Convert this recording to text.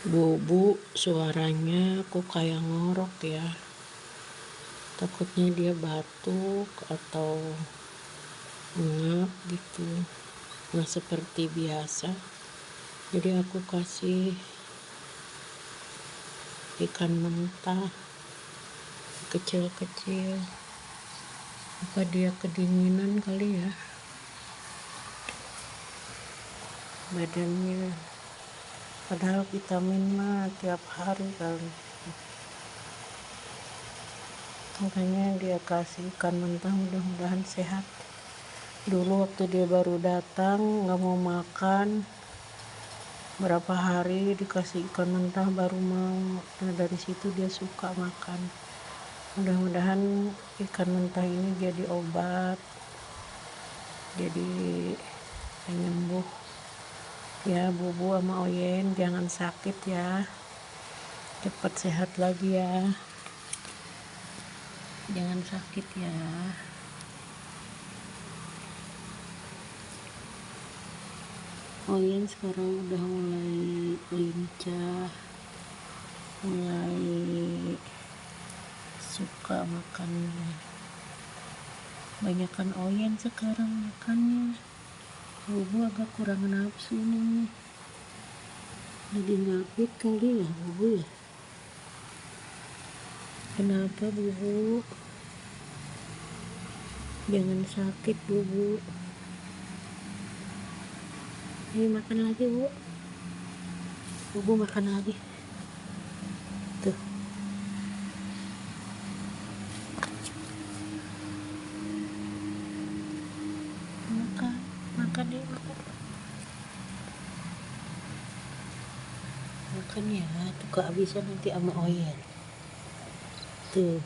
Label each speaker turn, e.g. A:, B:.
A: Bubu suaranya kok kayak ngorok ya, takutnya dia batuk atau ngap gitu, nggak seperti biasa. Jadi aku kasih ikan mentah kecil-kecil. Apa dia kedinginan kali ya badannya, padahal vitamin mah tiap hari kali. Makanya dia kasih ikan mentah, mudah-mudahan sehat. Dulu waktu dia baru datang nggak mau makan, berapa hari dikasih ikan mentah baru mau. Nah dari situ dia suka makan. Mudah-mudahan ikan mentah ini jadi obat, jadi penyembuh ya. Bubu sama Oyen jangan sakit ya, cepat sehat lagi ya, jangan sakit ya. Oyen sekarang udah mulai lincah, mulai suka makan. Banyakan Oyen sekarang makannya. Bubu agak kurang nafsu nih, lagi ngapit kali ya Bubu ya. Kenapa Bubu? Jangan sakit Bubu. Ini makan lagi Bu. Bubu makan lagi. Tuh. Makan ya, makan ya. Tuh kehabisan nanti sama Oyen. Tuh.